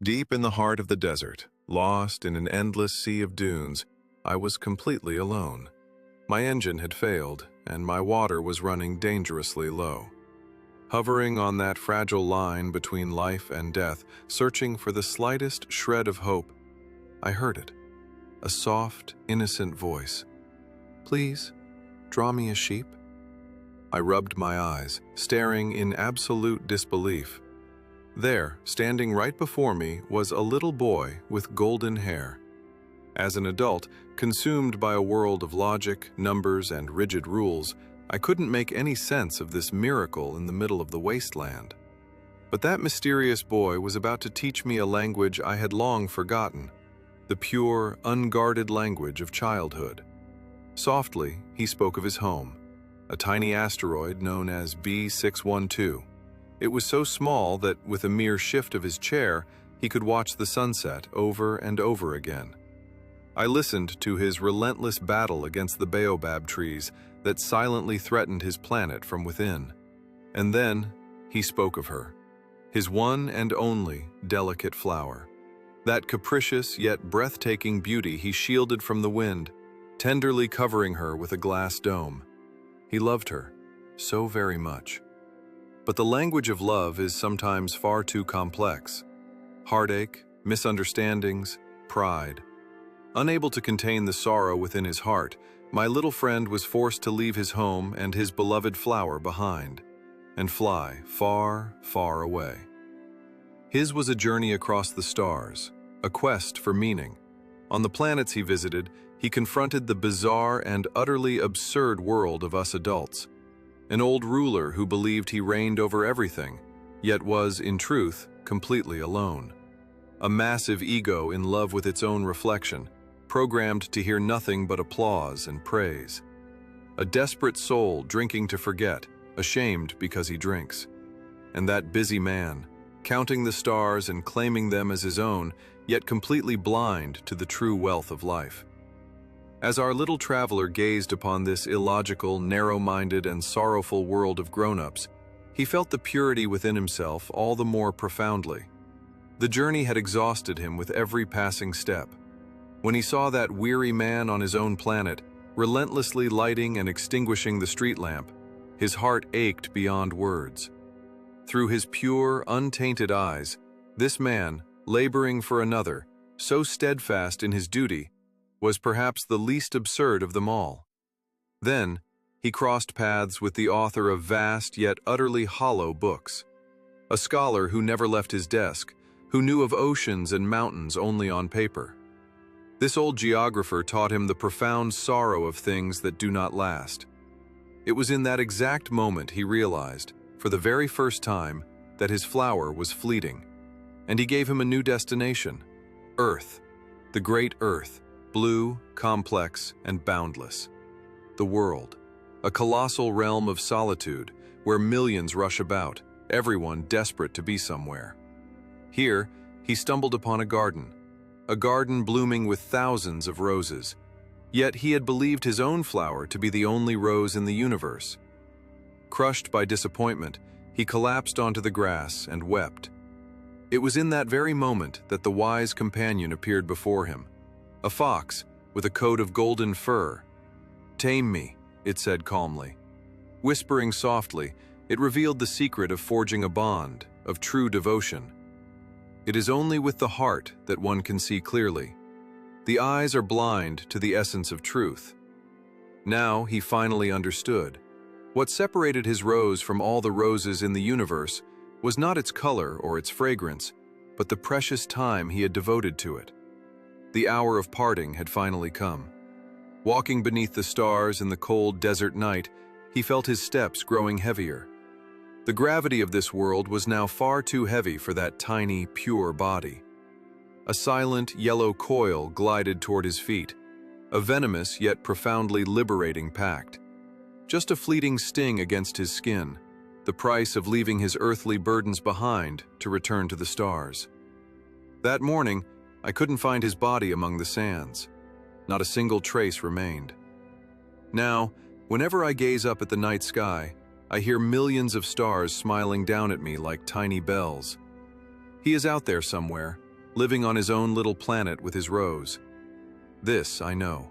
Deep in the heart of the desert, lost in an endless sea of dunes, I was completely alone. My engine had failed, and my water was running dangerously low. Hovering on that fragile line between life and death, searching for the slightest shred of hope, I heard it. A soft, innocent voice. "Please, draw me a sheep." I rubbed my eyes, staring in absolute disbelief. There, standing right before me, was a little boy with golden hair. As an adult, consumed by a world of logic, numbers, and rigid rules, I couldn't make any sense of this miracle in the middle of the wasteland. But that mysterious boy was about to teach me a language I had long forgotten, the pure, unguarded language of childhood. Softly, he spoke of his home, a tiny asteroid known as B612. It was so small that, with a mere shift of his chair, he could watch the sunset over and over again. I listened to his relentless battle against the baobab trees that silently threatened his planet from within. And then, he spoke of her, his one and only delicate flower. That capricious yet breathtaking beauty he shielded from the wind, tenderly covering her with a glass dome. He loved her so very much. But the language of love is sometimes far too complex. Heartache, misunderstandings, pride. Unable to contain the sorrow within his heart, my little friend was forced to leave his home and his beloved flower behind, and fly far, far away. His was a journey across the stars, a quest for meaning. On the planets he visited, he confronted the bizarre and utterly absurd world of us adults. An old ruler who believed he reigned over everything, yet was, in truth, completely alone. A massive ego in love with its own reflection, programmed to hear nothing but applause and praise. A desperate soul drinking to forget, ashamed because he drinks. And that busy man, counting the stars and claiming them as his own, yet completely blind to the true wealth of life. As our little traveler gazed upon this illogical, narrow-minded, and sorrowful world of grown-ups, he felt the purity within himself all the more profoundly. The journey had exhausted him with every passing step. When he saw that weary man on his own planet, relentlessly lighting and extinguishing the street lamp, his heart ached beyond words. Through his pure, untainted eyes, this man, laboring for another, so steadfast in his duty, was perhaps the least absurd of them all. Then, he crossed paths with the author of vast yet utterly hollow books. A scholar who never left his desk, who knew of oceans and mountains only on paper. This old geographer taught him the profound sorrow of things that do not last. It was in that exact moment he realized, for the very first time, that his flower was fleeting. And he gave him a new destination, Earth, the great Earth, blue, complex, and boundless. The world, a colossal realm of solitude where millions rush about, everyone desperate to be somewhere. Here, he stumbled upon a garden blooming with thousands of roses. Yet he had believed his own flower to be the only rose in the universe. Crushed by disappointment, he collapsed onto the grass and wept. It was in that very moment that the wise companion appeared before him. A fox with a coat of golden fur. "Tame me," it said calmly. Whispering softly, it revealed the secret of forging a bond, of true devotion. It is only with the heart that one can see clearly. The eyes are blind to the essence of truth. Now he finally understood. What separated his rose from all the roses in the universe was not its color or its fragrance, but the precious time he had devoted to it. The hour of parting had finally come. Walking beneath the stars in the cold desert night, he felt his steps growing heavier. The gravity of this world was now far too heavy for that tiny, pure body. A silent, yellow coil glided toward his feet, a venomous yet profoundly liberating pact. Just a fleeting sting against his skin, the price of leaving his earthly burdens behind to return to the stars. That morning, I couldn't find his body among the sands. Not a single trace remained. Now, whenever I gaze up at the night sky, I hear millions of stars smiling down at me like tiny bells. He is out there somewhere, living on his own little planet with his rose. This I know.